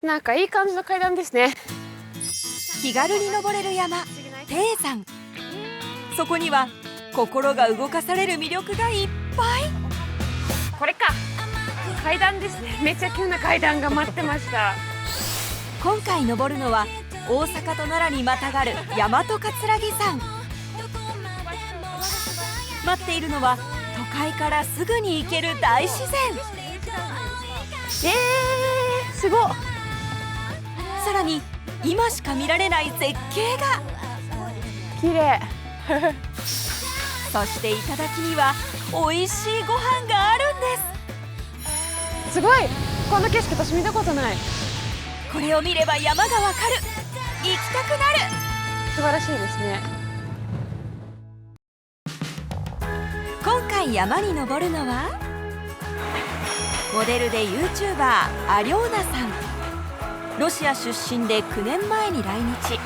なんかいい感じの階段ですね。気軽に登れる山、低山。そこには心が動かされる魅力がいっぱい。これか、階段ですね。めっちゃ急な階段が待ってました。今回登るのは大阪と奈良にまたがる大和葛城山。待っているのは都会からすぐに行ける大自然。すごっ。さらに今しか見られない絶景が。綺麗。そして頂には美味しいご飯があるんです。すごい、こんな景色私見たことない。これを見れば山がわかる。行きたくなる。素晴らしいですね。今回山に登るのはモデルで YouTuber アリョーナさん。ロシア出身で9年前に来日。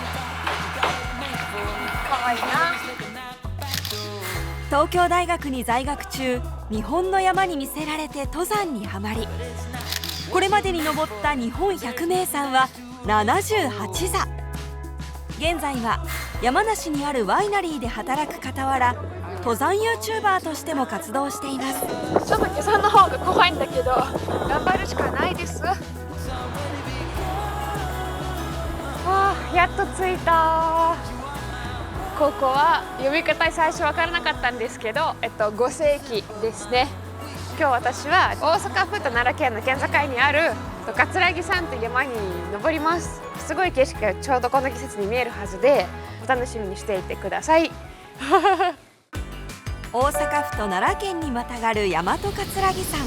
可愛いな。東京大学に在学中、日本の山に魅せられて登山にはまり、これまでに登った日本百名山は78座。現在は山梨にあるワイナリーで働く傍ら、登山 YouTuber としても活動しています。ちょっと下山の方が怖いんだけど、頑張るしかないです。やっと着いた。ここは読み方最初分からなかったんですけど、五世紀ですね。今日私は大阪府と奈良県の県境にある葛城山という山に登ります。すごい景色がちょうどこの季節に見えるはずで、お楽しみにしていてください。大阪府と奈良県にまたがる大和葛城山。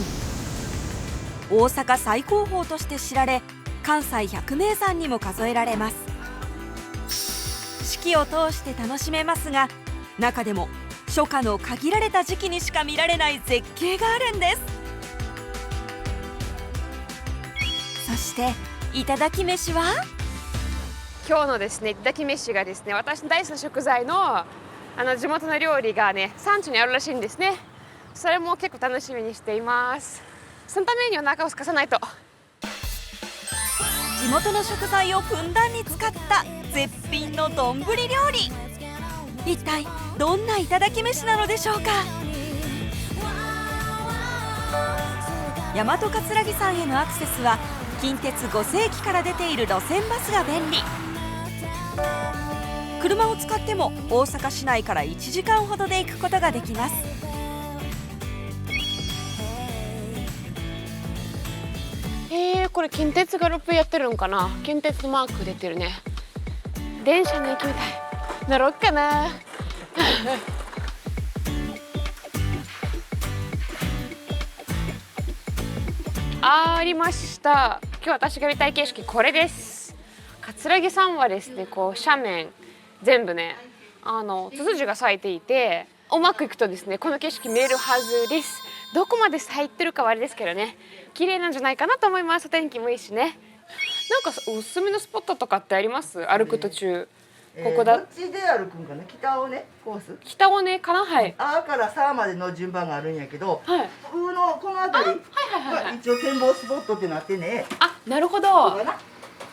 大阪最高峰として知られ、関西百名山にも数えられます。四季を通して楽しめますが、中でも初夏の限られた時期にしか見られない絶景があるんです。そして頂き飯は、今日のですね、頂き飯がですね、私の大好きな食材の地元の料理がね、山中にあるらしいんですね。それも結構楽しみにしています。そのためにお腹を空かさないと。地元の食材をふんだんに使った絶品の丼料理。一体どんな頂き飯なのでしょうか。大和葛城山へのアクセスは近鉄五世紀から出ている路線バスが便利。車を使っても大阪市内から1時間ほどで行くことができます。これ近鉄がロープやってるのかな。近鉄マーク出てるね。電車に行きみたい。乗ろっかな。ありました。今日私が見たい景色これです。葛城山はですね、こう斜面全部ね、ツツジが咲いていて、うまくいくとですね、この景色見えるはずです。どこまで咲いてるかはあれですけどね、綺麗なんじゃないかなと思います。お天気もいいしね。なんかおすすめのスポットとかってあります？歩く途中。ここだ。どっちで歩くんかな。北尾根コース。北尾根かな。はい。あからさまでの順番があるんやけど、はい。風のこの辺りが一応展望スポットってなってね。なるほど。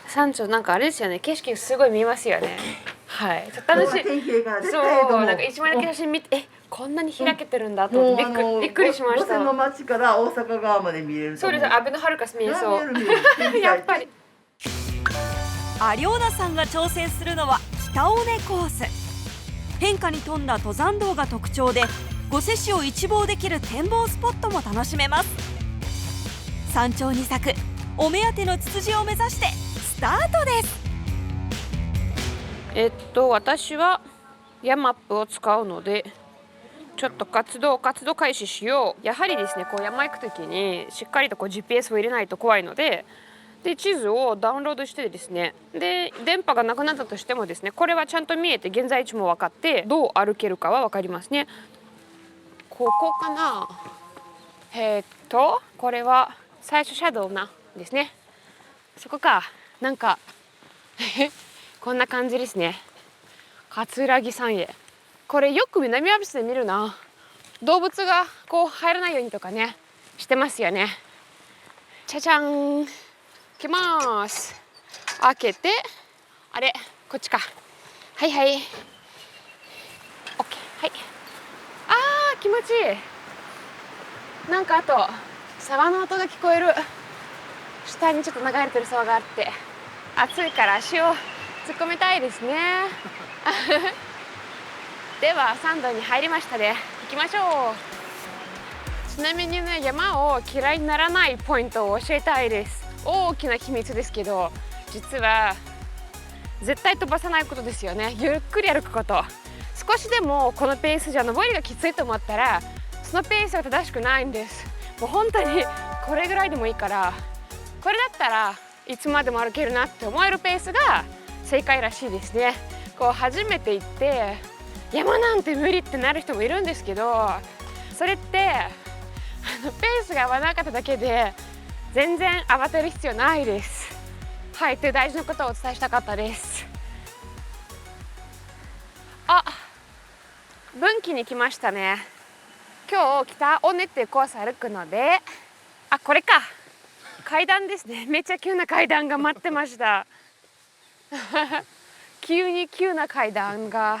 山頂なんかあれですよね。景色すごい見えますよね。はい。ちょっと楽しい。そう、なんか一枚だけ写真見て、こんなに開けてるんだと思ってびっくりしました。五線の町から大阪側まで見れる。そうです。アベノハルカス見えそう。やっぱり。アリョーナさんが挑戦するのは北尾根コース。変化に富んだ登山道が特徴で、御所市を一望できる展望スポットも楽しめます。山頂に咲くお目当てのツツジを目指してスタートです。私はヤマップを使うので、ちょっと活動開始しよう。やはりですね、こう山行くときにしっかりとこう GPS を入れないと怖いので、地図をダウンロードしてですね、で電波がなくなったとしてもですね、これはちゃんと見えて現在地も分かって、どう歩けるかは分かりますね。ここかな。これは最初車道なんですね。そこか。なんかこんな感じですね。葛城山へ。これよく南アルプスで見るな。動物がこう入らないようにとかねしてますよね。じゃじゃん。きます。開けて、あれこっちか。はいはい、 OK、 はい。気持ちいい。なんかあと沢の音が聞こえる。下にちょっと流れてる沢があって、暑いから足を突っ込みたいですね。では山道に入りましたね。行きましょう。ちなみにね、山を嫌いにならないポイントを教えたいです。大きな秘密ですけど、実は絶対飛ばさないことですよね。ゆっくり歩くこと。少しでもこのペースじゃ登りがきついと思ったら、そのペースが正しくないんです。もう本当にこれぐらいでもいいから、これだったらいつまでも歩けるなって思えるペースが正解らしいですね。こう初めて行って山なんて無理ってなる人もいるんですけど、それってペースが合わなかっただけで全然慌てる必要ないです。はい、という大事なことをお伝えしたかったです。あ、分岐に来ましたね。今日北尾根っていうコース歩くので、あ、これか、階段ですね。めっちゃ急な階段が待ってました。急に急な階段が。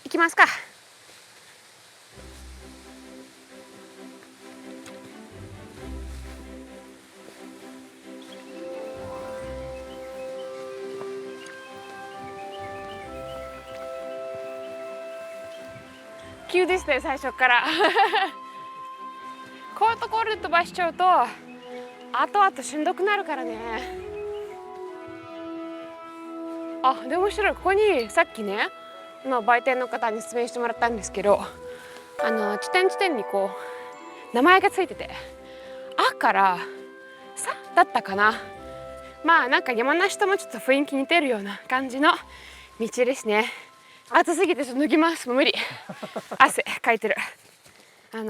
行きますか。急ですね、最初からこういうところで飛ばしちゃうと後々しんどくなるからね。あ、でも面白い。ここにさっきね、売店の方に説明してもらったんですけど、地点にこう名前がついてて、あからさだったかな。まあなんか山梨ともちょっと雰囲気似てるような感じの道ですね。暑すぎてちょっと脱ぎます。もう無理。汗かいてる。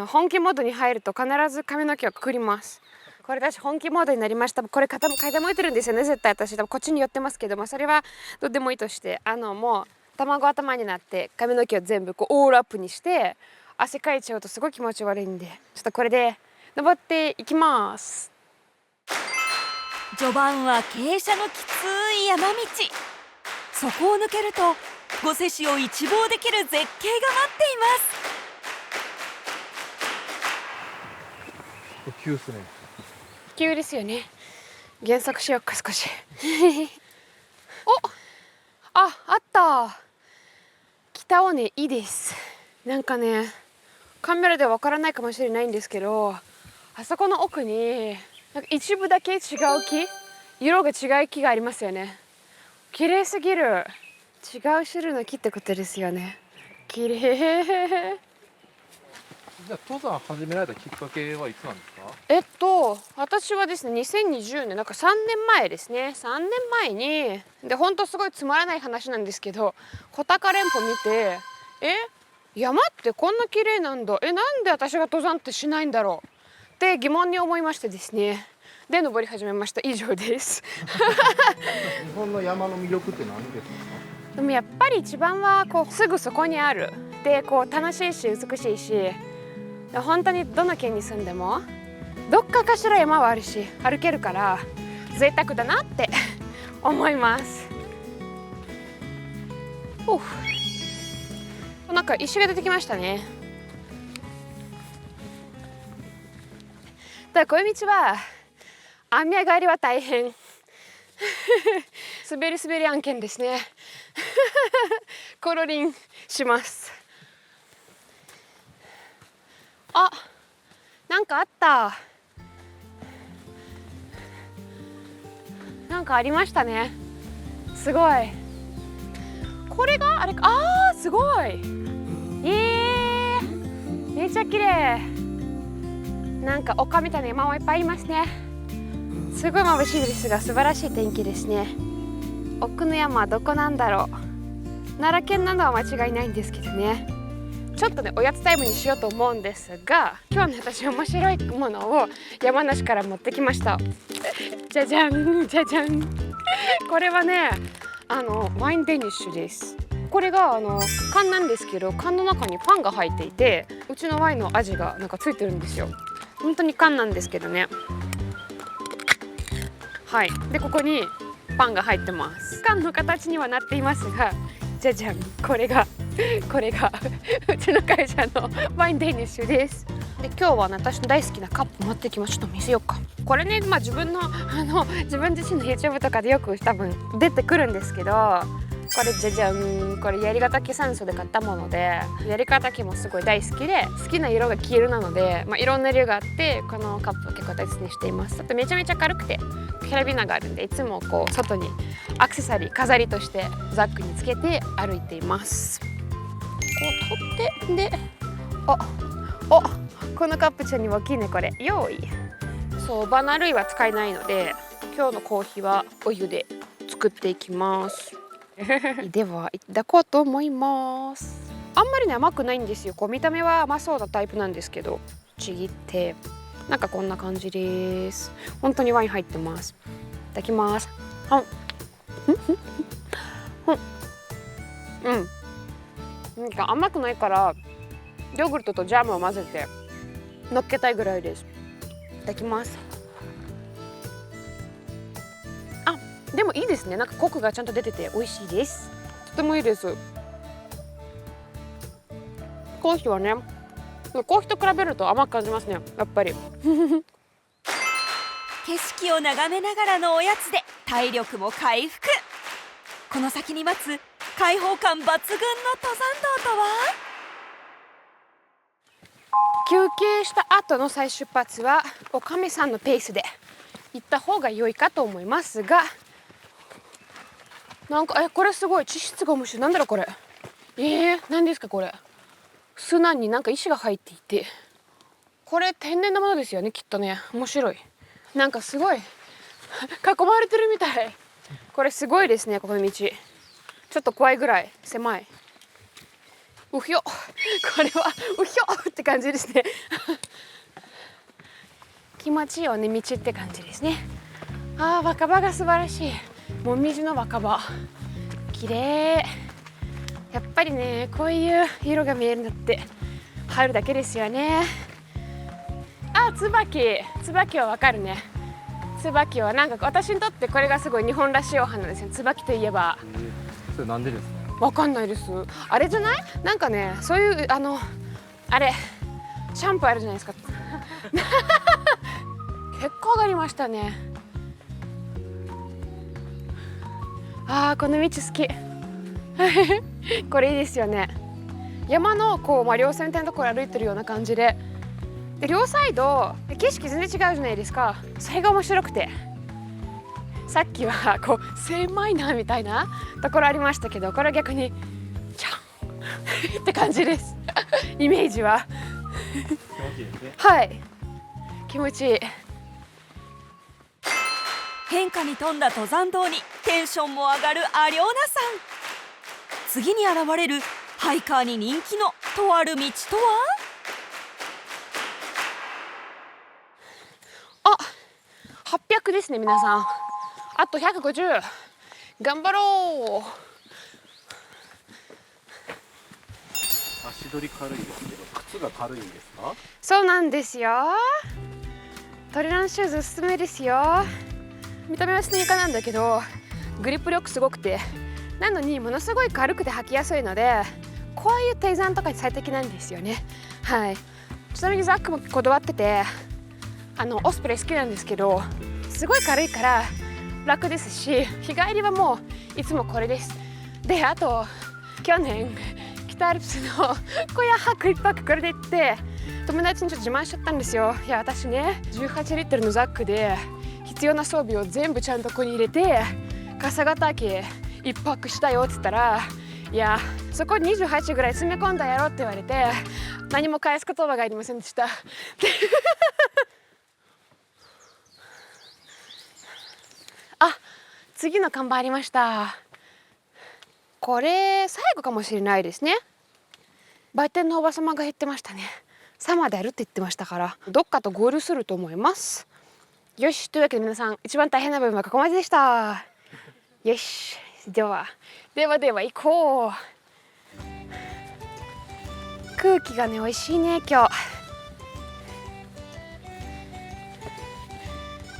本気モードに入ると必ず髪の毛をくくります。これ私本気モードになりました。これ傾いてるんですよね。絶対私多分こっちに寄ってますけども、それはどうでもいいとして、もう卵頭になって髪の毛を全部こうオールアップにして汗かいちゃうとすごい気持ち悪いんで、ちょっとこれで登っていきます。序盤は傾斜のきつい山道。そこを抜けると御所市を一望できる絶景が待っています。急ですね。急ですよね。減速しようか少し。お、あった。北尾根いいです。なんかね、カメラではわからないかもしれないんですけど、あそこの奥になんか一部だけ違う木、色が違う木がありますよね。綺麗すぎる。違う種類の木ってことですよね。綺麗。じゃあ登山始められたきっかけはいつなんですか？私はですね、2020年、なんか3年前ですね。3年前に、で本当すごいつまらない話なんですけど、穂高連峰見て、山ってこんな綺麗なんだ。なんで私が登山ってしないんだろうって疑問に思いましてですね。で登り始めました。以上です。日本の山の魅力って何ですか？でもやっぱり一番はこうすぐそこにある。でこう楽しいし美しいし、本当にどの県に住んでもどっかしら山はあるし歩けるから贅沢だなって思います。なんか石が出てきましたね。だからこういう道は雨上がりは大変。滑り案件ですね。コロリンします。あ、なんかあった。なんかありましたね。すごい。これがあれか。すごい。めっちゃ綺麗。なんか丘みたいな山もいっぱいいますね。すごい眩しいですが素晴らしい天気ですね。奥の山はどこなんだろう。奈良県なのは間違いないんですけどね。ちょっとねおやつタイムにしようと思うんですが、今日ね私面白いものを山梨から持ってきました。じゃじゃんじゃじゃん。これはねワインデニッシュです。これが缶なんですけど、缶の中にパンが入っていて、うちのワインの味がなんかついてるんですよ。本当に缶なんですけどね。はい、でここにパンが入ってます。缶の形にはなっていますが、じゃじゃん、これがうちの会社のワインデニッシュです。で今日は、ね、私の大好きなカップ持ってきました。ちょっと見せようか。これね、まあ、自分自身の YouTube とかでよく多分出てくるんですけど、これじゃじゃん、これやりがたき酸素で買ったもので、やりがたきもすごい大好きで、好きな色が黄色なので、まあ、いろんな色があって、このカップを結構大切にしています。あとめちゃめちゃ軽くてキャラビナがあるんで、いつもこう外にアクセサリー飾りとしてザックにつけて歩いています。こう取って、でこのカップちゃんにも大きいね、これ用意。そうバナ類は使えないので、今日のコーヒーはお湯で作っていきますではいただこうと思います。あんまりね甘くないんですよ。こう見た目は甘そうなタイプなんですけど、ちぎってなんかこんな感じです。本当にワイン入ってます。いただきます。なんか甘くないからヨーグルトとジャムを混ぜて乗っけたいぐらいです。いただきます。でもいいですね。なんかコクがちゃんと出てて美味しいです。とてもいいです。コーヒーはね、コーヒーと比べると甘く感じますね、やっぱり景色を眺めながらのおやつで体力も回復。この先に待つ開放感抜群の登山道とは？休憩した後の再出発はおかみさんのペースで行った方が良いかと思いますが、なんかこれすごい地質が面白い。なんだろうこれ。何ですかこれ。砂になんか石が入っていて、これ天然のものですよね、きっとね。面白い。なんかすごい囲まれてるみたい。これすごいですね、この道。ちょっと怖いぐらい狭い。うひょ、これはうひょって感じですね気持ちいい尾根道って感じですね。若葉が素晴らしい。もみじの若葉綺麗。やっぱりね、こういう色が見えるのって春だけですよね。椿はわかるね。椿はなんか私にとってこれがすごい日本らしいお花ですよ。椿といえば。それなんでですか？わかんないです。あれじゃない？なんかね、そういうあれシャンプーあるじゃないですか結構上がりましたね。この道好きこれいいですよね。山のこう、稜線のところ歩いてるような感じで、両サイド景色全然違うじゃないですか。それが面白くて、さっきはこう狭いなみたいなところありましたけど、これは逆にチャンって感じですイメージははい、気持ちいい。変化に富んだ登山道にテンションも上がるアリョーナさん。次に現れるハイカーに人気のとある道とは？800ですね皆さん。あと150、頑張ろう。足取り軽いですけど靴が軽いんですか？そうなんですよ。トレランシューズおすすめですよ。見た目はスニーカーなんだけどグリップ力すごくて、なのにものすごい軽くて履きやすいので、こういう低山とかに最適なんですよね。はい。ちなみにザックもこだわってて、オスプレイ好きなんですけど、すごい軽いから楽ですし、日帰りはもういつもこれです。で、あと去年北アルプスの小屋泊1泊これで行って、友達にちょっと自慢しちゃったんですよ。いや私ね、18リットルのザックで必要な装備を全部ちゃんとここに入れて笠ヶ岳1泊したよって言ったら、いやそこに28ぐらい詰め込んだやろって言われて、何も返す言葉がありませんでした次の看板ありました。これ最後かもしれないですね。売店のおばさまが言ってましたね。サマーでやるって言ってましたから、どっかと合流すると思います。よし、というわけで皆さん、一番大変な部分はここまででした。よし、では行こう。空気がね、美味しいね今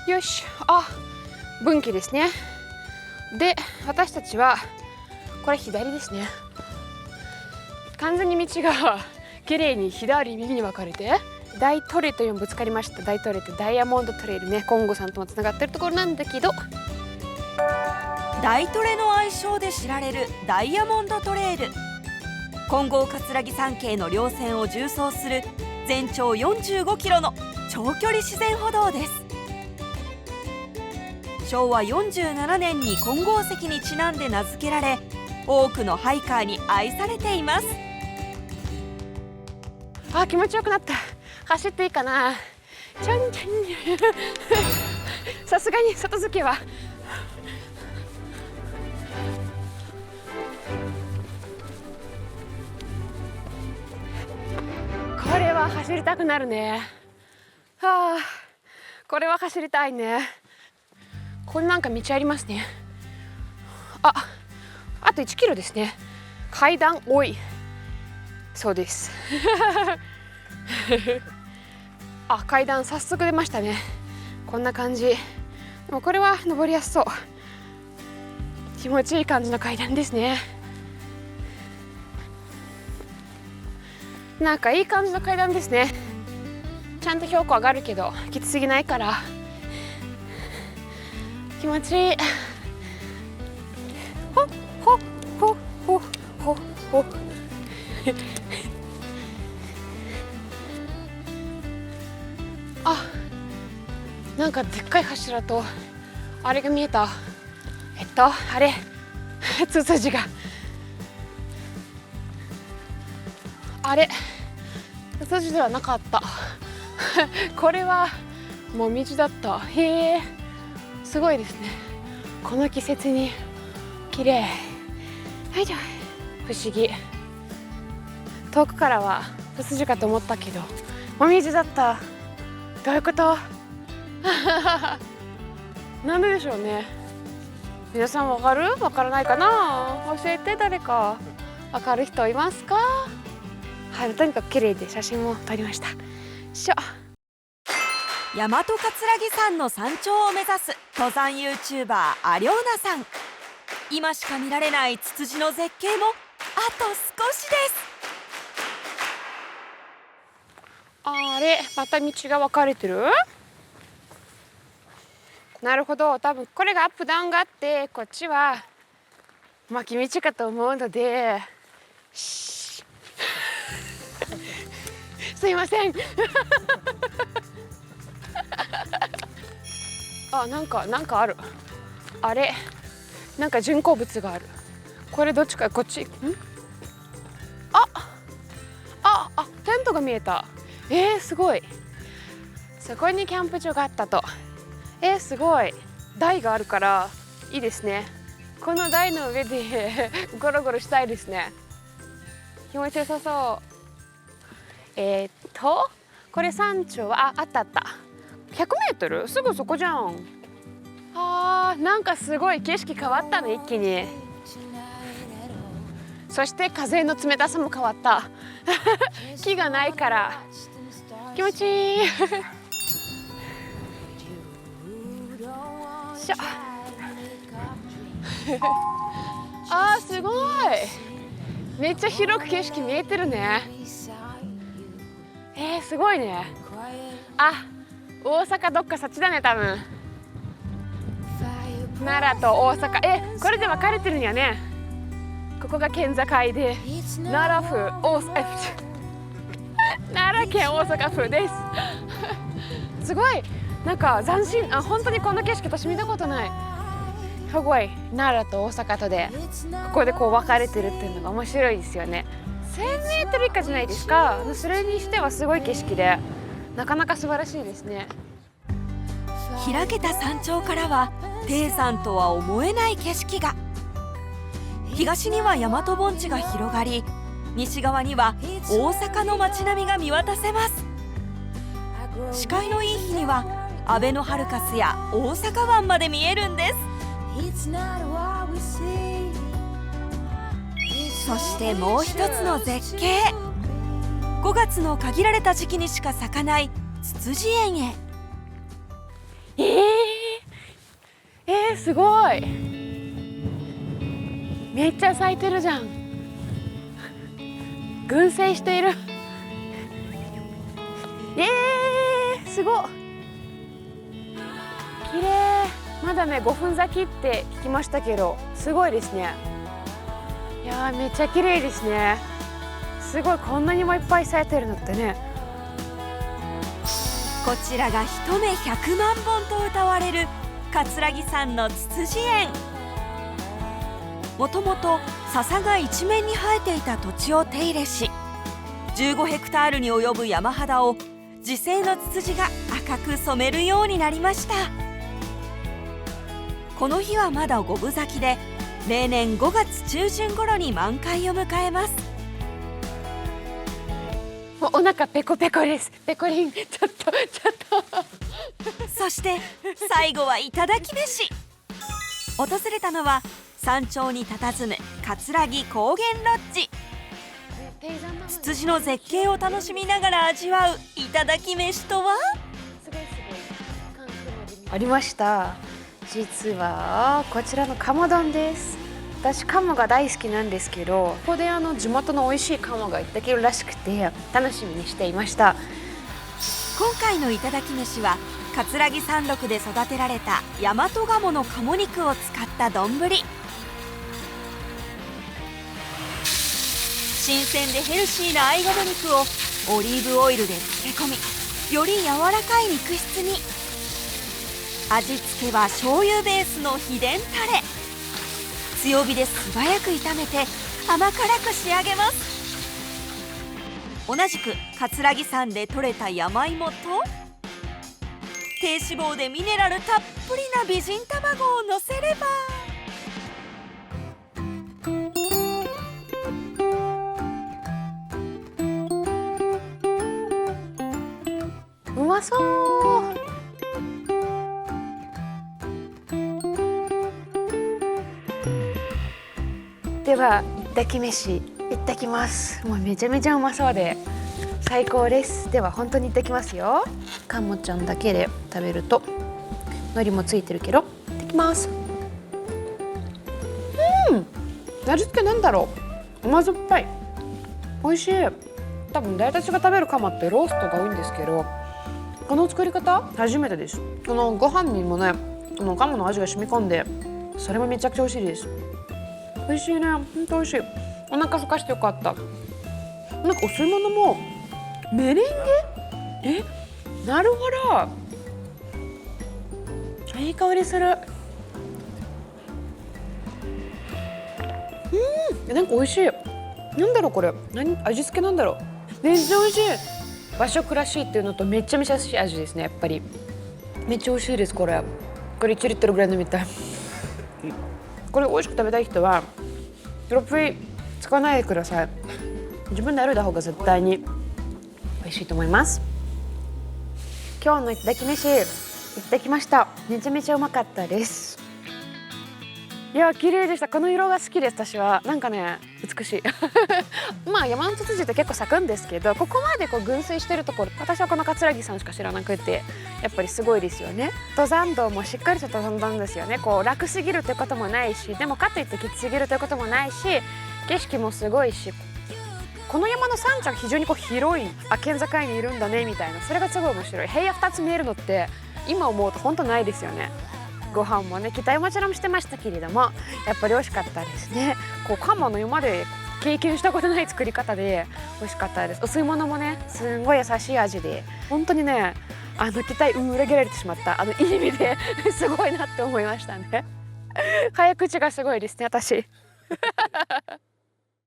日。よし、分岐ですね。で私たちはこれ左ですね。完全に道が綺麗に左右に分かれて、大トレというのぶつかりました。大トレってダイヤモンドトレイルね、コンゴさんともつながってるところなんだけど、大トレの愛称で知られるダイヤモンドトレイル。金剛葛城山系の稜線を縦走する全長45キロの長距離自然歩道です。昭和47年に金剛石にちなんで名付けられ、多くのハイカーに愛されています。あ、気持ちよくなった。走っていいかな。ちょんちょんさすがに外付けはこれは走りたくなるね。はあ、これは走りたいね。ここになんか道ありますね。あと1キロですね。階段多い。そうですあ、階段早速出ましたね。こんな感じ。でもこれは登りやすそう。気持ちいい感じの階段ですね。なんかいい感じの階段ですね。ちゃんと標高上がるけどきつすぎないから気持ちいい。ほっほっほっほっほっほっあ、なんかでっかい柱とあれが見えた。あれツツジがあれツツジではなかったこれはもみじだった。へえ、すごいですね。この季節に綺麗。はい、不思議。遠くからはツツジかと思ったけどもみじだった。どういうことなんででしょうね。皆さんわかる？わからないかな？教えて、誰かわかる人いますか？はい、とにかく綺麗で写真も撮りました。大和葛城山の山頂を目指す登山 YouTuber アリョーナさん。今しか見られないツツジの絶景もあと少しです。あれ、また道が分かれてる？なるほど、多分これがアップダウンがあって、こっちは巻き道かと思うのですいませんあ、なんかある。あれ、なんか人工物がある。これどっちか、こっち。テントが見えた。すごい。そこにキャンプ場があったと。すごい。台があるからいいですね。この台の上でゴロゴロしたいですね。気持ちよさそう。これ山頂はあった。100メートル？すぐそこじゃん。なんかすごい景色変わったね、一気に。そして風の冷たさも変わった木がないから気持ちいいすごい。めっちゃ広く景色見えてるね。すごいね。大阪どっかそっちだね、多分。奈良と大阪、これで分かれてるんやね。ここが県境で奈良府奈良県大阪府ですすごい、なんか斬新。本当にこんな景色私見たことない。すごい、奈良と大阪とでここでこう分かれてるっていうのが面白いですよね。1000メートル以下じゃないですか。それにしてはすごい景色でなかなか素晴らしいですね。開けた山頂からは低山とは思えない景色が。東には大和盆地が広がり、西側には大阪の街並みが見渡せます。視界のいい日にはあべのハルカスや大阪湾まで見えるんです。そしてもう一つの絶景、5月の限られた時期にしか咲かないツツジ園へ。すごい。めっちゃ咲いてるじゃん。群生している。すごい綺麗。まだね5分咲きって聞きましたけど、すごいですね。いやーめっちゃ綺麗ですね。すごい、こんなにもいっぱい咲いてるのってね。こちらが一目100万本と謳われる葛城山のツツジ園。もともと笹が一面に生えていた土地を手入れし、15ヘクタールに及ぶ山肌を自生のツツジが赤く染めるようになりました。この日はまだ五分咲きで、例年5月中旬頃に満開を迎えます。もうお腹ペコペコです。ペコリン、ちょっとそして最後は頂き飯。訪れたのは山頂に佇む葛城高原ロッジ。ツツジの絶景を楽しみながら味わう頂き飯とは？ありました。実はこちらの鴨丼です。私鴨が大好きなんですけど、ここで地元の美味しい鴨ができるらしくて楽しみにしていました。今回の頂き飯は葛城山麓で育てられた大和鴨の鴨肉を使った丼。新鮮でヘルシーな合鴨肉をオリーブオイルで漬け込み、より柔らかい肉質に。味付けは醤油ベースの秘伝タレ。強火で素早く炒めて甘辛く仕上げます。同じく葛城山で採れた山芋と低脂肪でミネラルたっぷりな美人卵をのせれば、うまそう。ではいただき飯いただきます。もうめちゃめちゃうまそうで最高です。では本当にいただきますよ。かもちゃんだけで食べると海苔もついてるけど、いただきます。味付けなんだろう、甘酸っぱい、美味しい。多分大体が食べる鴨ってローストが多いんですけど、この作り方初めてです。このご飯にもね、この鴨の味が染み込んで、それもめちゃくちゃ美味しいです。美味しいね、本当美味しい。お腹空かしてよかった。なんかお吸い物もメレンゲ？なるほど。いい香りする。なんか美味しい。なんだろうこれ、味付けなんだろう。めっちゃ美味しい。和食らしいっていうのとめちゃめちゃ美味しい味ですね。やっぱりめっちゃ美味しいです。これ1リットルぐらい飲みたい。これ美味しく食べたい人はドロップリ使わないでください。自分で歩いた方が絶対に美味しいと思います。今日のいただき飯いただきました。めちゃめちゃうまかったです。いや綺麗でした。この色が好きです。私はなんかね美しい。まあ山のツツジって結構咲くんですけど、ここまでこう群生してるところ、私はこの葛城さんしか知らなくて、やっぱりすごいですよね。登山道もしっかりと登山んですよね。こう楽すぎるということもないし、でもかといってきつすぎるということもないし、景色もすごいし、この山の山頂が非常にこう広い、県境にいるんだねみたいな、それがすごい面白い。平野2つ見えるのって今思うと本当ないですよね。ご飯もね期待もちろんしてましたけれども、やっぱり美味しかったですね。こう鴨の今まで経験したことない作り方で美味しかったです。お吸い物もねすんごい優しい味で、本当にね期待裏切られてしまった、いい意味ですごいなって思いましたね。早口がすごいですね私。